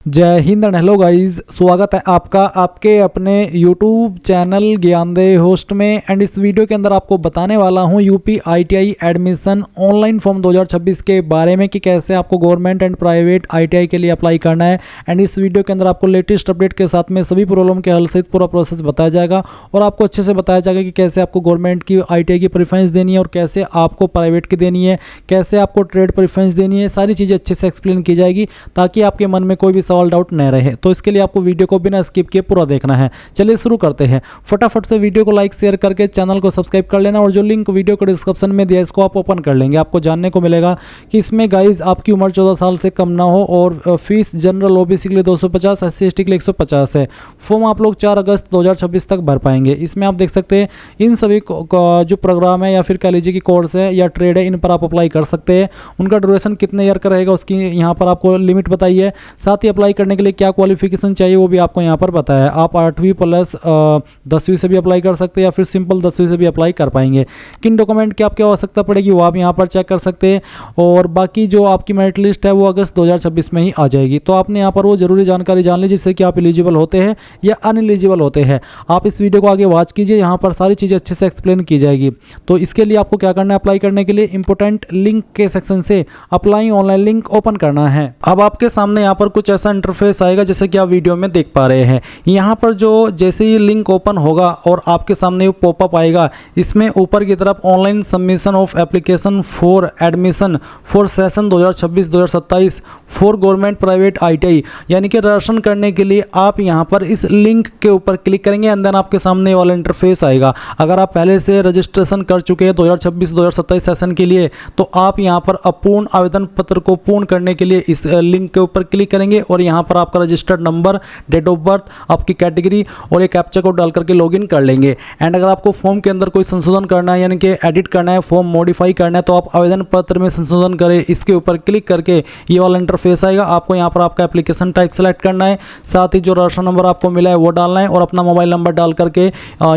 जय Hind and hello guys, स्वागत है आपका आपके अपने यूट्यूब चैनल ज्ञानदेव होस्ट में। एंड इस वीडियो के अंदर आपको बताने वाला हूं UP ITI admission online form 2026 के बारे में कि कैसे आपको गवर्नमेंट एंड प्राइवेट आईटीआई के लिए अप्लाई करना है। एंड इस वीडियो के अंदर आपको लेटेस्ट अपडेट के साथ में सभी प्रॉब्लम के हल सहित पूरा प्रोसेस बताया जाएगा और आपको अच्छे से बताया जाएगा कि कैसे आपको गवर्नमेंट की आईटीआई की प्रेफरेंस देनी है और कैसे आपको प्राइवेट की देनी है, कैसे आपको ट्रेड प्रेफरेंस देनी है। सारी चीज़ें अच्छे से एक्सप्लेन की जाएगी ताकि आपके मन में कोई भी सवाल डाउट न रहे। तो इसके लिए आपको वीडियो को बिना स्किप किए पूरा देखना है। चलिए शुरू करते हैं। फटाफट से वीडियो को लाइक शेयर करके चैनल को सब्सक्राइब कर लेना और जो लिंक वीडियो को डिस्क्रिप्शन में दिया है इसको आप ओपन कर लेंगे। आपको जानने को मिलेगा कि इसमें गाइज आपकी उम्र 14 साल से कम ना हो और फीस जनरल ओबीसी के लिए 250, SC ST के लिए 150 है। फॉर्म आप लोग 4 अगस्त 2026 तक भर पाएंगे। इसमें आप देख सकते हैं इन सभी जो प्रोग्राम है या फिर कह लीजिए कि कोर्स है या ट्रेड है, इन पर आप अप्लाई कर सकते हैं। उनका ड्यूरेशन कितने ईयर का रहेगा उसकी यहाँ पर आपको लिमिट बताई है। साथ ही अप्लाई करने के लिए क्या क्वालिफिकेशन चाहिए वो भी आपको यहाँ पर बताया है। आप 8वीं प्लस 10वीं से भी अप्लाई कर सकते हैं या फिर सिंपल 10वीं से भी अप्लाई कर पाएंगे। किन डॉक्यूमेंट की आपकी आवश्यकता पड़ेगी वो आप यहाँ पर चेक कर सकते हैं और बाकी जो आपकी मेरिट लिस्ट है वो अगस्त 2026 में ही आ जाएगी। तो आपने यहाँ पर वो जरूरी जानकारी जान ली जिससे कि आप एलिजिबल होते हैं या अनएलिजिबल होते हैं। आप इस वीडियो को आगे वॉच कीजिए, यहाँ पर सारी चीज़ें अच्छे से एक्सप्लेन की जाएगी। तो इसके लिए आपको क्या करना है, अप्लाई करने के लिए इंपोर्टेंट लिंक के सेक्शन से अप्लाई ऑनलाइन लिंक ओपन करना है। अब आपके सामने यहाँ पर कुछ ऐसा इंटरफेस आएगा जैसे कि आप वीडियो में देख पा रहे हैं। यहाँ पर जो जैसे ही लिंक ओपन होगा और आपके सामने वो पॉपअप आएगा, इसमें ऊपर की तरफ online submission of application for admission for session 2026-2027 for government private ITI यानी कि रजिस्ट्रेशन करने के लिए आप यहाँ पर इस लिंक के ऊपर क्लिक करेंगे एंड देन आपके सामने वाला इंटरफेस आएगा। अगर आप पहले से रजिस्ट्रेशन कर चुके हैं 2026-2027 सेशन के लिए तो आप यहाँ पर अपूर्ण आवेदन पत्र को पूर्ण करने के लिए इस लिंक के ऊपर क्लिक करेंगे और यहाँ पर आपका registered number, date of birth, आपकी कैटेगरी और एक कैप्चा कोड डाल करके लॉगिन कर लेंगे। एंड अगर आपको फॉर्म के अंदर कोई संशोधन करना है यानी कि एडिट करना है, फॉर्म मॉडिफाई करना है तो आप आवेदन पत्र में संशोधन करें, इसके ऊपर क्लिक करके ये वाला इंटरफेस आएगा। आपको यहाँ पर आपका एप्लीकेशन टाइप सेलेक्ट करना है, साथ ही जो रजिस्ट्रेशन नंबर आपको मिला है वो डालना है और अपना मोबाइल नंबर डाल करके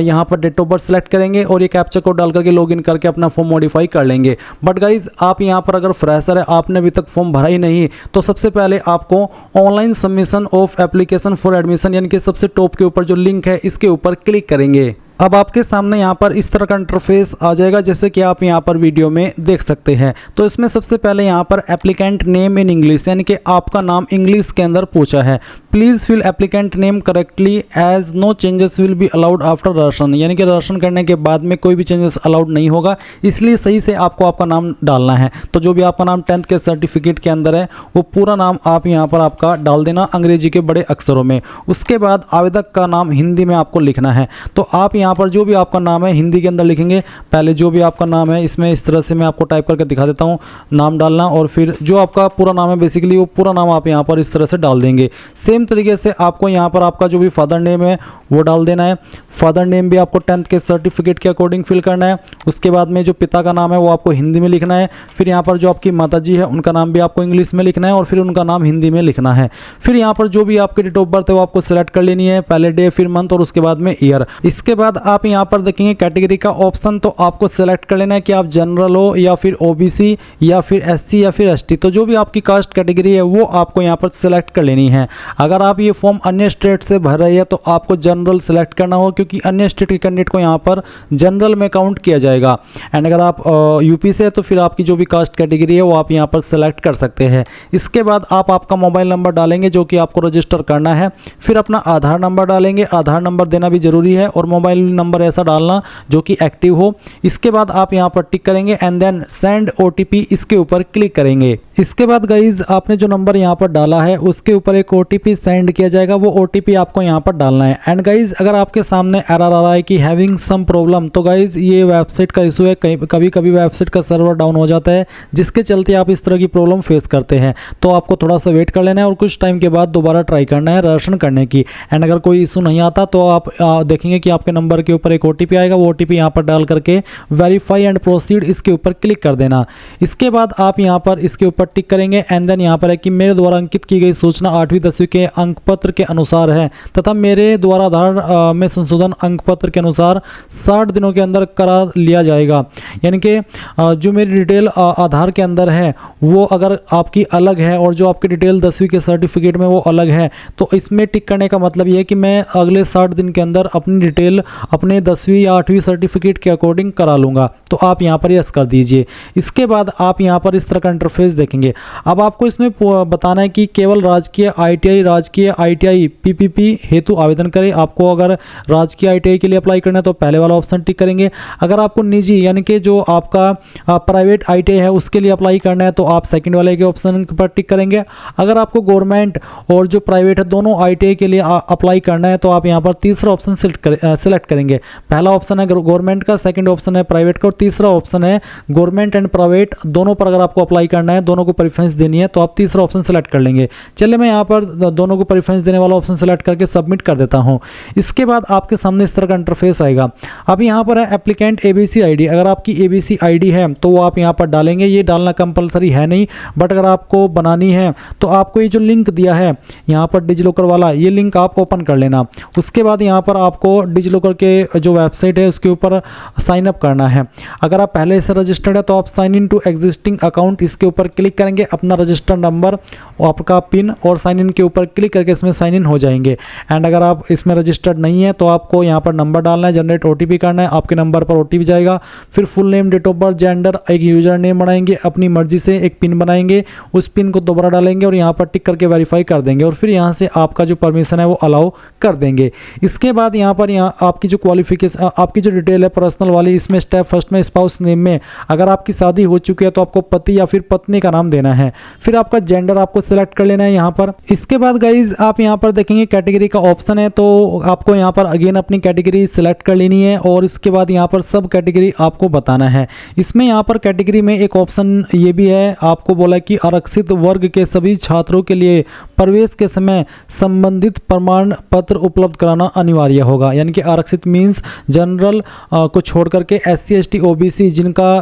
यहाँ पर डेट ऑफ बर्थ सेलेक्ट करेंगे और ये कैप्चा कोड डाल करके लॉगिन करके अपना फॉर्म मॉडिफाई कर लेंगे। बट गाइज आप यहाँ पर अगर फ्रेशर है, आपने अभी तक फॉर्म भरा ही नहीं, तो सबसे पहले आपको online submission of application for admission यानी कि सबसे टॉप के ऊपर जो लिंक है इसके ऊपर क्लिक करेंगे। अब आपके सामने यहाँ पर इस तरह का इंटरफेस आ जाएगा जैसे कि आप यहाँ पर वीडियो में देख सकते हैं। तो इसमें सबसे पहले यहाँ पर एप्लीकेंट नेम इन इंग्लिश यानी कि आपका नाम इंग्लिश के अंदर पूछा है। Please fill applicant name correctly as no changes will be allowed after registration यानी कि रजिस्ट्रेशन करने के बाद में कोई भी चेंजेस अलाउड नहीं होगा, इसलिए सही से आपको आपका नाम डालना है। तो जो भी आपका नाम 10th के सर्टिफिकेट के अंदर है वो पूरा नाम आप यहाँ पर आपका डाल देना अंग्रेजी के बड़े अक्षरों में। उसके बाद आवेदक का नाम हिंदी में आपको लिखना है। तो आप यहाँ पर जो भी आपका नाम है हिंदी के अंदर लिखेंगे। पहले जो भी आपका नाम है इसमें इस तरह से मैं आपको टाइप करके दिखा देता हूँ, नाम डालना और फिर जो आपका पूरा नाम है बेसिकली वो पूरा नाम आप यहाँ पर इस तरह से डाल देंगे। सेम तरीके से आपको यहाँ पर आपका जो भी फादर नेम है वो डाल देना है। फादर नेम भी आपको 10th के सर्टिफिकेट के अकॉर्डिंग फिल करना है। उसके बाद में जो पिता का नाम है वो आपको हिंदी में लिखना है। फिर यहाँ पर जो आपकी माता जी है उनका नाम भी आपको इंग्लिश में लिखना है और फिर उनका नाम हिंदी में लिखना है। फिर यहाँ पर जो भी आपकी डेट ऑफ बर्थ है वो आपको सिलेक्ट कर लेनी है, पहले डे फिर मंथ और उसके बाद में ईयर। इसके बाद आप यहाँ पर देखेंगे कैटेगरी का ऑप्शन, तो आपको सिलेक्ट कर लेना है कि आप जनरल हो या फिर ओबीसी या फिर एससी या फिर एसटी। तो जो भी आपकी कास्ट कैटेगरी है वो आपको यहाँ पर सिलेक्ट कर लेनी है। अगर आप ये फॉर्म अन्य स्टेट से भर रहे हैं तो आपको जनरल सिलेक्ट करना हो क्योंकि अन्य स्टेट के कैंडिडेट को यहाँ पर जनरल में काउंट किया जाएगा। एंड अगर आप यूपी से है तो फिर आपकी जो भी कास्ट कैटेगरी है वो आप यहाँ पर सिलेक्ट कर सकते हैं। इसके बाद आप आपका मोबाइल नंबर डालेंगे जो कि आपको रजिस्टर करना है। फिर अपना आधार नंबर डालेंगे, आधार नंबर देना भी जरूरी है और मोबाइल नंबर ऐसा डालना जो कि एक्टिव हो। इसके बाद आप यहाँ पर टिक करेंगे एंड देन सेंड ओटीपी इसके ऊपर क्लिक करेंगे। इसके बाद गाइज आपने जो नंबर यहाँ पर डाला है उसके ऊपर एक ओटीपी सेंड किया जाएगा, वो ओटीपी आपको यहाँ पर डालना है। एंड गाइज अगर आपके सामने एरर आ रहा है कि हैविंग सम प्रॉब्लम, तो गाइज ये वेबसाइट का इशू है। कभी कभी वेबसाइट का सर्वर डाउन हो जाता है जिसके चलते आप इस तरह की प्रॉब्लम फेस करते हैं। तो आपको थोड़ा सा वेट कर लेना है और कुछ टाइम के बाद दोबारा ट्राई करना है रजिस्ट्रेशन करने की। एंड अगर कोई इशू नहीं आता तो आप देखेंगे कि आपके नंबर नंबर के ऊपर एक OTP आएगा, वो OTP यहाँ पर डाल करके वेरीफाई एंड प्रोसीड इसके ऊपर क्लिक कर देना। इसके बाद आप यहाँ पर इसके ऊपर टिक करेंगे एंड देन यहाँ पर है कि मेरे द्वारा अंकित की गई सूचना 8वीं 10वीं के अंक पत्र के अनुसार है तथा मेरे द्वारा आधार में संशोधन अंक पत्र के अनुसार 60 दिनों के अंदर करा लिया जाएगा। यानी कि जो मेरी डिटेल आधार के अंदर है वो अगर आपकी अलग है और जो आपकी डिटेल 10वीं के सर्टिफिकेट में वो अलग है, तो इसमें टिक करने का मतलब ये है कि मैं अगले 60 दिन के अंदर अपनी डिटेल अपने 10वीं या 8वीं सर्टिफिकेट के अकॉर्डिंग करा लूँगा। तो आप यहाँ पर यस कर दीजिए। इसके बाद आप यहाँ पर इस तरह का इंटरफेस देखेंगे। अब आपको इसमें बताना है कि केवल राजकीय ITI PPP हेतु आवेदन करें। आपको अगर राजकीय ITI के लिए अप्लाई करना है तो पहले वाला ऑप्शन टिक करेंगे। अगर आपको निजी यानी कि जो आपका प्राइवेट ITI है उसके लिए अप्लाई करना है तो आप सेकंड वाले के ऑप्शन पर टिक करेंगे। अगर आपको गवर्नमेंट और जो प्राइवेट है दोनों ITI के लिए अप्लाई करना है तो आप यहाँ पर तीसरा ऑप्शन सिलेक्ट करेंगे। पहला ऑप्शन है गवर्नमेंट का, सेकंड ऑप्शन है प्राइवेट का और तीसरा ऑप्शन है गवर्नमेंट एंड प्राइवेट दोनों पर अगर आपको अप्लाई करना है, दोनों को प्रेफरेंस देनी है तो आप तीसरा ऑप्शन सेलेक्ट कर लेंगे। चलिए मैं यहाँ पर दोनों को प्रेफरेंस देने वाला ऑप्शन सेलेक्ट करके सबमिट कर देता हूँ। इसके बाद आपके सामने इस तरह का इंटरफेस आएगा। अब यहाँ पर है एप्लीकेंट ABC ID। अगर आपकी ABC ID है तो वो आप यहाँ पर डालेंगे। ये डालना कंपलसरी है नहीं, बट अगर आपको बनानी है तो आपको ये जो लिंक दिया है यहाँ पर डिजिलॉकर वाला, ये लिंक आप ओपन कर लेना। उसके बाद यहाँ पर आपको डिजिलॉकर के जो वेबसाइट है उसके ऊपर साइन अप करना है। अगर आप पहले से रजिस्टर्ड है तो आप sign in to existing account इसके ऊपर क्लिक करेंगे, अपना रजिस्टर्ड नंबर और आपका पिन और साइन इन के ऊपर क्लिक करके इसमें साइन इन हो जाएंगे। एंड अगर आप इसमें रजिस्टर्ड नहीं है तो आपको यहाँ पर नंबर डालना है, जनरेट OTP करना है, आपके नंबर पर OTP जाएगा। फिर full name, date of birth, gender, एक यूजर नेम बनाएंगे, अपनी मर्जी से एक पिन बनाएंगे, उस पिन को दोबारा डालेंगे और यहाँ पर टिक करके वेरीफाई कर देंगे और फिर यहाँ से आपका जो परमिशन है वो अलाउ कर देंगे। इसके बाद यहाँ पर आपकी जो क्वालिफिकेशन, आपकी जो डिटेल है पर्सनल वाली, इसमें स्टेप फर्स्ट में स्पाउस नेम में अगर आपकी शादी हो चुकी है तो आपको पति या फिर पत्नी का नाम देना है। फिर आपका जेंडर आपको सिलेक्ट कर लेना है यहाँ पर। इसके बाद गाइज आप यहाँ पर देखेंगे कैटेगरी का ऑप्शन है, तो आपको यहाँ पर अगेन अपनी कैटेगरी सिलेक्ट कर लेनी है और इसके बाद यहाँ पर सब कैटेगरी आपको बताना है। इसमें यहाँ पर कैटेगरी में एक ऑप्शन ये भी है, आपको बोला कि आरक्षित वर्ग के सभी छात्रों के लिए प्रवेश के समय संबंधित प्रमाण पत्र उपलब्ध कराना अनिवार्य होगा। यानी कि आरक्षित मीन्स जनरल को छोड़ करके SC ST OBC जिनका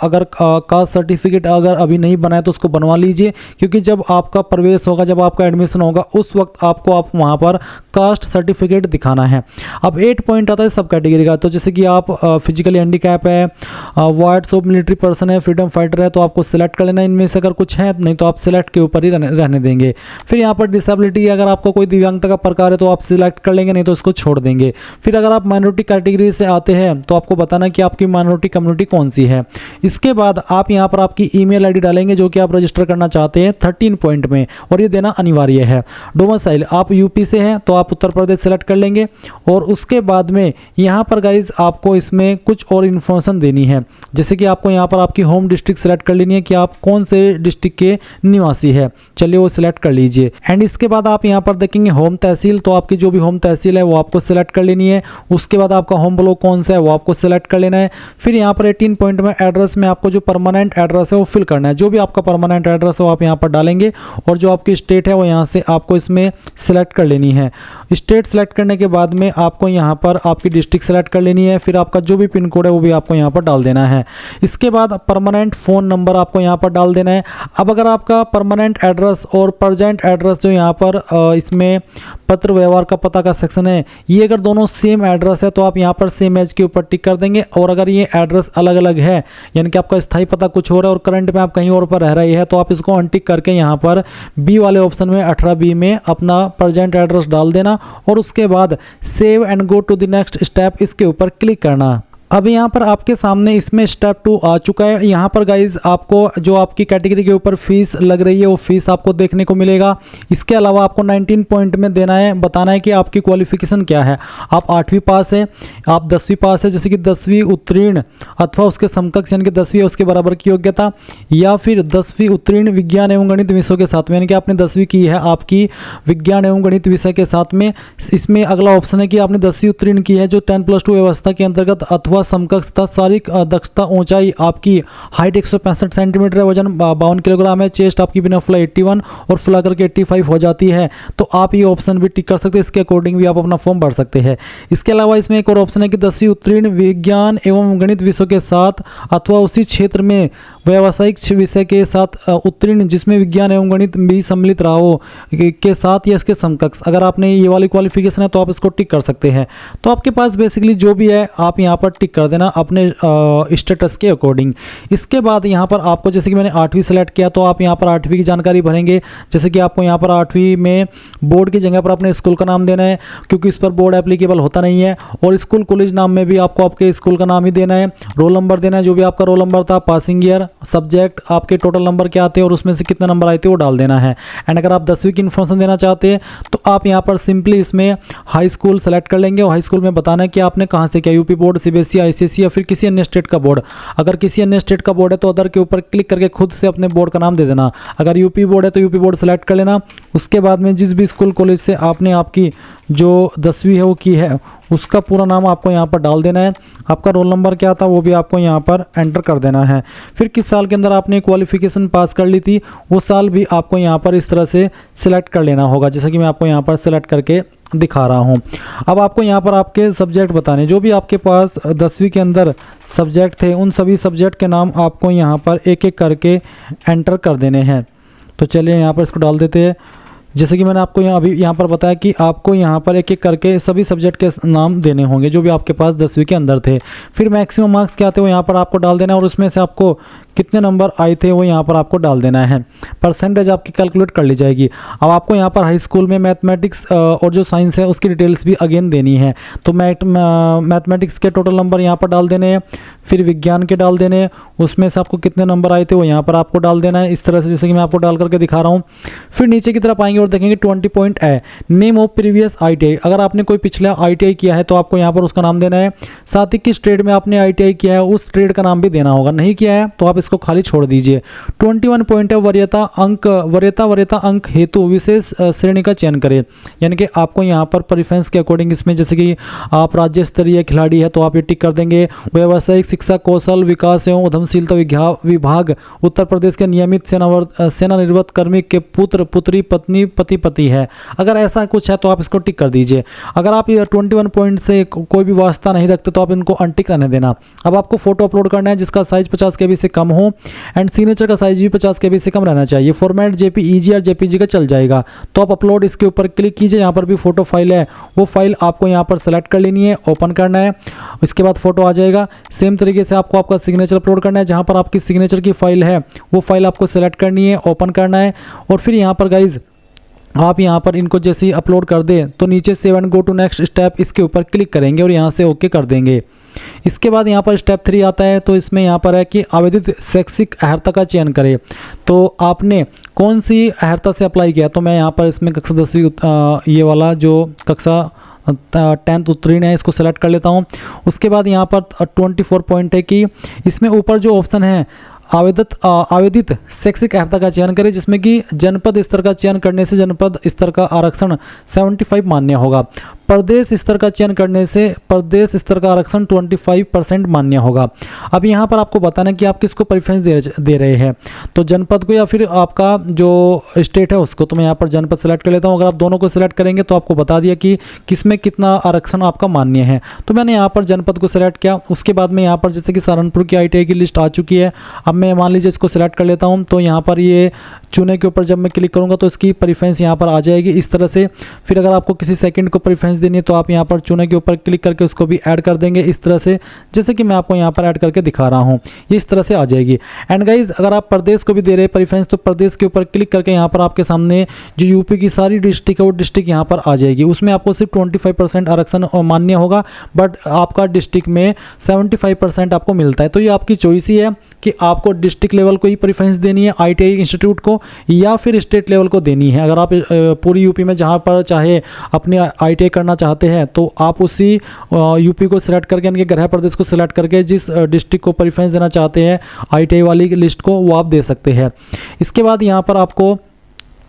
अगर कास्ट सर्टिफिकेट अगर अभी नहीं बनाया तो उसको बनवा लीजिए, क्योंकि जब आपका प्रवेश होगा, जब आपका एडमिशन होगा उस वक्त आप वहाँ पर कास्ट सर्टिफिकेट दिखाना है। अब 8 पॉइंट आता है सब कैटेगरी का। तो जैसे कि आप फिजिकली हैंडीकैप है, वार्ड्स ऑफ मिलिट्री पर्सन है, फ्रीडम फाइटर है, तो आपको सिलेक्ट कर लेना इनमें से अगर कुछ है, नहीं तो आप सिलेक्ट के ऊपर ही रहने देंगे। फिर यहाँ पर डिसेबिलिटी, अगर आपको कोई दिव्यांगता का प्रकार है तो आप सिलेक्ट कर लेंगे, नहीं तो उसको छोड़ देंगे। फिर अगर आप माइनॉरिटी कैटेगरी से आते हैं तो आपको बताना कि आपकी माइनॉरिटी कम्युनिटी कौन सी है। इसके बाद आप यहाँ पर आपकी ईमेल ID डालेंगे जो कि आप रजिस्टर करना चाहते हैं 13 पॉइंट में, और ये देना अनिवार्य है। डोमिसाइल आप UP से हैं तो आप उत्तर प्रदेश सेलेक्ट कर लेंगे। और उसके बाद में यहाँ पर गाइज आपको इसमें कुछ और इन्फॉर्मेशन देनी है, जैसे कि आपको यहाँ पर आपकी होम डिस्ट्रिक्ट सेलेक्ट कर लेनी है कि आप कौन से डिस्ट्रिक्ट के निवासी है। चलिए वो सिलेक्ट कर लीजिए। एंड इसके बाद आप यहाँ पर देखेंगे होम तहसील, तो आपकी जो भी होम तहसील है वो आपको सिलेक्ट कर लेनी है। उसके बाद आपका होम ब्लॉक कौन सा है वो आपको सिलेक्ट कर लेना है। फिर यहाँ पर 18 पॉइंट में एड्रेस में आपको जो परमानेंट एड्रेस है वो फिल करना है। जो भी आपका परमानेंट एड्रेस है वो आप यहाँ पर डालेंगे और जो आपकी स्टेट है वो यहाँ से आपको इसमें सिलेक्ट कर लेनी है। स्टेट सेलेक्ट करने के बाद में आपको यहाँ पर आपकी डिस्ट्रिक्ट सेलेक्ट कर लेनी है। फिर आपका जो भी पिन कोड है वो भी आपको यहाँ पर डाल देना है। इसके बाद परमानेंट फ़ोन नंबर आपको यहाँ पर डाल देना है। अब अगर आपका परमानेंट एड्रेस और प्रेजेंट एड्रेस जो यहाँ पर इसमें पत्र व्यवहार का पता का सेक्शन है, ये अगर दोनों सेम एड्रेस है तो आप यहाँ पर सेम एज के ऊपर टिक कर देंगे। और अगर ये एड्रेस अलग अलग है, यानी कि आपका स्थायी पता कुछ हो रहा है और करंट में आप कहीं और पर रह रही है, तो आप इसको अनटिक करके यहाँ पर B वाले ऑप्शन में 18B में अपना प्रेजेंट एड्रेस डाल देना और उसके बाद save and go to the next step इसके ऊपर क्लिक करना। अब यहाँ पर आपके सामने इसमें स्टेप 2 आ चुका है। यहाँ पर गाइज आपको जो आपकी कैटेगरी के ऊपर फीस लग रही है वो फीस आपको देखने को मिलेगा। इसके अलावा आपको 19 पॉइंट में देना है, बताना है कि आपकी क्वालिफिकेशन क्या है। आप 8वीं पास है, आप 10वीं पास है, जैसे कि 10वीं उत्तीर्ण अथवा उसके समकक्ष यानी कि 10वीं उसके बराबर की योग्यता, या फिर 10वीं उत्तीर्ण विज्ञान एवं गणित विषयों के साथ में, यानी कि आपने 10वीं की है आपकी विज्ञान एवं गणित विषय के साथ में। इसमें अगला ऑप्शन है कि आपने 10वीं उत्तीर्ण की है जो 10+2 व्यवस्था के अंतर्गत अथवा का समकक्ष तथा शारीरिक दक्षता ऊंचाई आपकी हाइट 165 सेंटीमीटर है, वजन 52 किलोग्राम है, चेस्ट आपकी बिना फुला 81 और फुला करके 85 हो जाती है, तो आप ये ऑप्शन भी टिक कर सकते हैं। इसके अकॉर्डिंग भी आप अपना फॉर्म भर सकते हैं। इसके अलावा इसमें एक और ऑप्शन है कि 10वीं उत्तीर्ण विज्ञान एवं गणित विषयों के साथ अथवा उसी क्षेत्र में व्यावसायिक विषय के साथ उत्तीर्ण जिसमें विज्ञान एवं गणित भी सम्मिलित रहा हो के साथ या इसके समकक्ष, अगर आपने ये वाली क्वालिफिकेशन है तो आप इसको टिक कर सकते हैं। तो आपके पास बेसिकली जो भी है आप यहाँ पर टिक कर देना अपने स्टेटस के अकॉर्डिंग। इसके बाद यहाँ पर आपको जैसे कि मैंने 8वीं सेलेक्ट किया तो आप यहाँ पर 8वीं की जानकारी भरेंगे। जैसे कि आपको यहाँ पर 8वीं में बोर्ड की जगह पर अपने स्कूल का नाम देना है, क्योंकि इस पर बोर्ड एप्लीकेबल होता नहीं है। और स्कूल कॉलेज नाम में भी आपको आपके स्कूल का नाम ही देना है, रोल नंबर देना है, जो भी आपका रोल नंबर था, पासिंग ईयर, सब्जेक्ट, आपके टोटल नंबर क्या आते हैं और उसमें से कितने नंबर आए थे वो डाल देना है। एंड अगर आप 10वीं की इन्फॉर्मेशन देना चाहते हैं तो आप यहाँ पर सिंपली इसमें हाई स्कूल सेलेक्ट कर लेंगे और हाई स्कूल में बताना है कि आपने कहाँ से किया, यूपी बोर्ड, सीबीएसई, आईसीएसई या फिर किसी अन्य स्टेट का बोर्ड। अगर किसी अन्य स्टेट का बोर्ड है तो अदर के ऊपर क्लिक करके खुद से अपने बोर्ड का नाम दे देना। अगर यूपी बोर्ड है तो यूपी बोर्ड सेलेक्ट कर लेना। उसके बाद में जिस भी स्कूल कॉलेज से आपने आपकी जो 10वीं है वो की है उसका पूरा नाम आपको यहाँ पर डाल देना है। आपका रोल नंबर क्या था वो भी आपको यहाँ पर एंटर कर देना है। फिर किस साल के अंदर आपने क्वालिफिकेशन पास कर ली थी वो साल भी आपको यहाँ पर इस तरह से सिलेक्ट कर लेना होगा, जैसा कि मैं आपको यहाँ पर सिलेक्ट करके दिखा रहा हूँ। अब आपको यहाँ पर आपके सब्जेक्ट बताने, जो भी आपके पास 10वीं के अंदर सब्जेक्ट थे उन सभी सब्जेक्ट के नाम आपको यहाँ पर एक एक करके एंटर कर देने हैं। तो चलिए यहाँ पर इसको डाल देते हैं। जैसे कि मैंने आपको यहाँ पर बताया कि आपको यहाँ पर एक एक करके सभी सब्जेक्ट के नाम देने होंगे जो भी आपके पास 10वीं के अंदर थे। फिर मैक्सिमम मार्क्स क्या थे वो यहाँ पर आपको डाल देना है और उसमें से आपको कितने नंबर आए थे वो यहाँ पर आपको डाल देना है। परसेंटेज आपकी कैलकुलेट कर ली जाएगी। अब आपको यहाँ पर हाई स्कूल में मैथमेटिक्स और जो साइंस है उसकी डिटेल्स भी अगेन देनी है। तो मैथमेटिक्स के टोटल नंबर यहाँ पर डाल देने हैं, फिर विज्ञान के डाल देने हैं, उसमें से आपको कितने नंबर आए थे वो यहाँ पर आपको डाल देना है, इस तरह से जैसे कि मैं आपको डाल करके दिखा रहा हूँ। फिर नीचे की तरफ आएंगे और देखेंगे 20 पॉइंट है, नेम ऑफ प्रीवियस ITI। अगर आपने कोई पिछला ITI किया है तो आपको यहाँ पर उसका नाम देना है। साथ ही किस ट्रेड में आपने ITI किया है उस ट्रेड का नाम भी देना होगा। नहीं किया है तो आप इसको खाली छोड़ दीजिए। 21 पॉइंट है, वरीयता अंक हेतु विशेष श्रेणी का चयन करें। यानी कि आपको यहाँ पर प्रेफरेंस के अकॉर्डिंग इसमें जैसे कि आप राज्य स्तरीय खिलाड़ी है तो आप ये टिक कर देंगे। व्यावसायिक शिक्षा कौशल विकास एवं उद्यमशीलता विभाग उत्तर प्रदेश के नियमित सेवानिवृत्त कर्मी के पुत्र पुत्री पत्नी पति है, अगर ऐसा कुछ है तो आप इसको टिक कर दीजिए। अगर आप ये 21 पॉइंट से कोई भी वास्ता नहीं रखते तो आप इनको अनटिक रहने देना। अब आपको फोटो अपलोड करना है जिसका साइज 50 KB से कम हो एंड सिग्नेचर का साइज भी 50 KB से कम रहना चाहिए। फॉर्मेट JPEG और JPG का चल जाएगा। तो आप अपलोड इसके ऊपर क्लिक कीजिए। यहाँ पर भी फोटो फाइल है वो फाइल आपको यहाँ पर सेलेक्ट कर लेनी है, ओपन करना है, इसके बाद फोटो आ जाएगा। सेम तरीके से आपको आपका सिग्नेचर अपलोड करना है। जहाँ पर आपकी सिग्नेचर की फाइल है वो फाइल आपको सेलेक्ट करनी है, ओपन करना है और फिर यहाँ पर गाइज आप यहाँ पर इनको जैसे ही अपलोड कर दें तो नीचे save and go to next step इसके ऊपर क्लिक करेंगे और यहाँ से ओके कर देंगे। इसके बाद यहाँ पर स्टेप 3 आता है। तो इसमें यहाँ पर है कि आवेदित शैक्षिक अर्हता का चयन करें। तो आपने कौन सी अर्हता से अप्लाई किया, तो मैं यहाँ पर इसमें कक्षा 10वीं ये वाला जो कक्षा 10th उत्तीर्ण है इसको सेलेक्ट कर लेता हूँ। उसके बाद यहाँ पर 24 पॉइंट है कि इसमें ऊपर जो ऑप्शन है आवेदित शैक्षिक अर्हता का चयन करें, जिसमें कि जनपद स्तर का चयन करने से जनपद स्तर का आरक्षण 75 मान्य होगा। प्रदेश स्तर का चयन करने से प्रदेश स्तर का आरक्षण 25% मान्य होगा। अब यहाँ पर आपको बताना कि आप किसको प्रेफरेंस दे रहे हैं, तो जनपद को या फिर आपका जो स्टेट है उसको। तो मैं यहाँ पर जनपद सेलेक्ट कर लेता हूँ। अगर आप दोनों को सिलेक्ट करेंगे तो आपको बता दिया कि किसमें कितना आरक्षण आपका मान्य है। तो मैंने यहाँ पर जनपद को सिलेक्ट किया। उसके बाद में यहाँ पर जैसे कि सहारनपुर की ITI की लिस्ट आ चुकी है। अब मैं मान लीजिए इसको सिलेक्ट कर लेता हूँ। तो यहाँ पर ये चुने के ऊपर जब मैं क्लिक करूँगा तो इसकी प्रेफरेंस यहाँ पर आ जाएगी इस तरह से। फिर अगर आपको किसी सेकंड को प्रेफरेंस देनी है तो आप यहाँ पर चुने के ऊपर क्लिक करके उसको भी ऐड कर देंगे इस तरह से, जैसे कि मैं आपको यहाँ पर ऐड करके दिखा रहा हूँ। ये इस तरह से आ जाएगी। एंड गाइज अगर आप प्रदेश को भी दे रहे हैं प्रेफरेंस तो प्रदेश के ऊपर क्लिक करके यहाँ पर आपके सामने जो यूपी की सारी डिस्ट्रिक्ट है वो डिस्ट्रिक्ट यहाँ पर आ जाएगी। उसमें आपको सिर्फ 25% आरक्षण मान्य होगा, बट आपका डिस्ट्रिक्ट में 75% आपको मिलता है। तो ये आपकी चॉइस ही है कि आपको डिस्ट्रिक्ट लेवल को ही प्रेफरेंस देनी है ITI इंस्टीट्यूट को या फिर स्टेट लेवल को देनी है। अगर आप पूरी यूपी में जहाँ पर चाहे अपने ITI करना चाहते हैं तो आप उसी यूपी को सिलेक्ट करके यानी कि गृह प्रदेश को सिलेक्ट करके जिस डिस्ट्रिक्ट को प्रेफरेंस देना चाहते हैं ITI वाली लिस्ट को वो आप दे सकते हैं। इसके बाद यहाँ पर आपको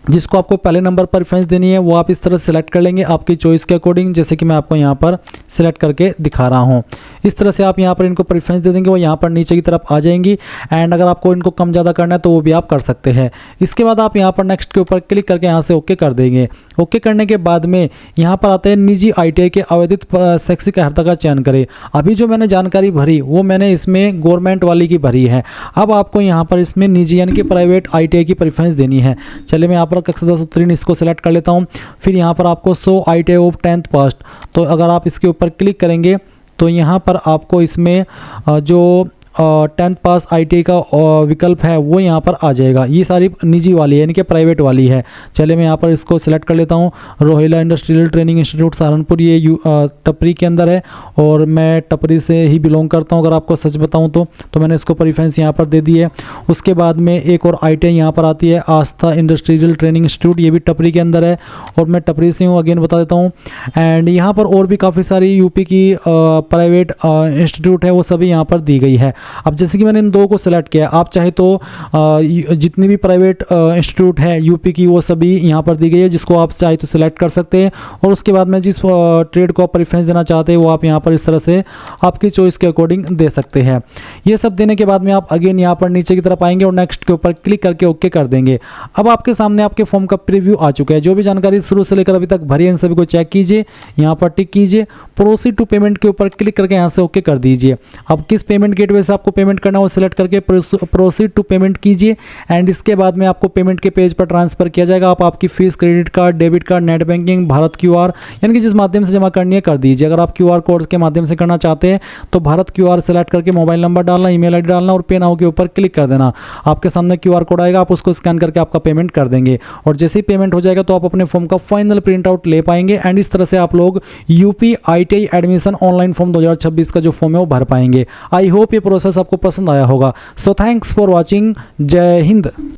जिसको आपको पहले नंबर पर प्रेफरेंस देनी है वो आप इस तरह सेलेक्ट कर लेंगे आपकी चॉइस के अकॉर्डिंग, जैसे कि मैं आपको यहाँ पर सिलेक्ट करके दिखा रहा हूँ। इस तरह से आप यहाँ पर इनको प्रेफरेंस दे देंगे, वो यहाँ पर नीचे की तरफ आ जाएंगी। एंड अगर आपको इनको कम ज़्यादा करना है तो वो भी आप कर सकते हैं। इसके बाद आप यहाँ पर नेक्स्ट के ऊपर क्लिक करके यहाँ से ओके कर देंगे। ओके करने के बाद में यहाँ पर आते हैं निजी ITI के आवेदित शैक्षिक अर्हता का चयन करें। अभी जो मैंने जानकारी भरी वो मैंने इसमें गवर्नमेंट वाली की भरी है। अब आपको यहाँ पर इसमें निजी यानी कि प्राइवेट ITI की प्रेफरेंस देनी है। चलिए मैं यहाँ पर कक्षा 10 उत्तीर्ण इसको सेलेक्ट कर लेता हूँ। फिर यहाँ पर आपको शो ITI ऑफ 10th पास, तो अगर आप इसके ऊपर क्लिक करेंगे तो यहाँ पर आपको इसमें जो 10th पास ITI का विकल्प है वो यहाँ पर आ जाएगा। ये सारी निजी वाली है यानी कि प्राइवेट वाली है। चलिए मैं यहाँ पर इसको सिलेक्ट कर लेता हूँ। Rohila industrial training institute Saharanpur, ये टपरी के अंदर है और मैं टपरी से ही बिलोंग करता हूँ। अगर आपको सच बताऊँ तो मैंने इसको प्रेफरेंस यहाँ पर दे दी है। उसके बाद में एक और ITI यहाँ पर आती है आस्था इंडस्ट्रियल ट्रेनिंग इंस्टीट्यूट, ये भी टपरी के अंदर है और मैं टपरी से हूँ, अगेन बता देता हूँ। एंड यहाँ पर और भी काफ़ी सारी यूपी की प्राइवेट इंस्टीट्यूट है वो सभी यहाँ पर दी गई है। अब जैसे कि मैंने इन दो को सिलेक्ट किया, आप चाहे तो जितनी भी प्राइवेट इंस्टीट्यूट है यूपी की वो सभी यहाँ पर दी गई है, जिसको आप चाहे तो सिलेक्ट कर सकते हैं। और उसके बाद में जिस ट्रेड को आप प्रेफरेंस देना चाहते हैं वो आप यहाँ पर इस तरह से आपकी चॉइस के अकॉर्डिंग दे सकते हैं। ये सब देने के बाद में आप अगेन यहाँ पर नीचे की तरफ आएंगे और नेक्स्ट के ऊपर क्लिक करके ओके कर देंगे। अब आपके सामने आपके फॉर्म का प्रीव्यू आ चुका है। जो भी जानकारी शुरू से लेकर अभी तक भरी है इन सभी को चेक कीजिए, यहाँ पर टिक कीजिए, प्रोसीड टू पेमेंट के ऊपर क्लिक करके यहाँ से ओके कर दीजिए। अब किस पेमेंट गेटवे से आपको पेमेंट करना है वो सिलेक्ट करके प्रोसीड टू पेमेंट कीजिए। एंड इसके बाद में आपको पेमेंट के पेज पर ट्रांसफर किया जाएगा। आप आपकी fees credit card, debit card, net banking, Bharat QR यानी कि जिस माध्यम से जमा करनी है कर दीजिए। अगर आप QR कोड के माध्यम से करना चाहते हैं तो भारत QR सेलेक्ट करके मोबाइल नंबर डालना, ईमेल ID डालना और पे नाउ के ऊपर क्लिक कर देना। आपके सामने QR कोड आएगा, आप उसको स्कैन करके आपका पेमेंट कर देंगे और जैसे ही पेमेंट हो जाएगा तो आप अपने फॉर्म का फाइनल प्रिंट आउट ले पाएंगे। एंड इस तरह से आप लोग UP ITI admission online form 2026 का जो फॉर्म है वो भर पाएंगे। आई होप ये प्रोसेस आपको पसंद आया होगा। So thanks for watching. जय हिंद।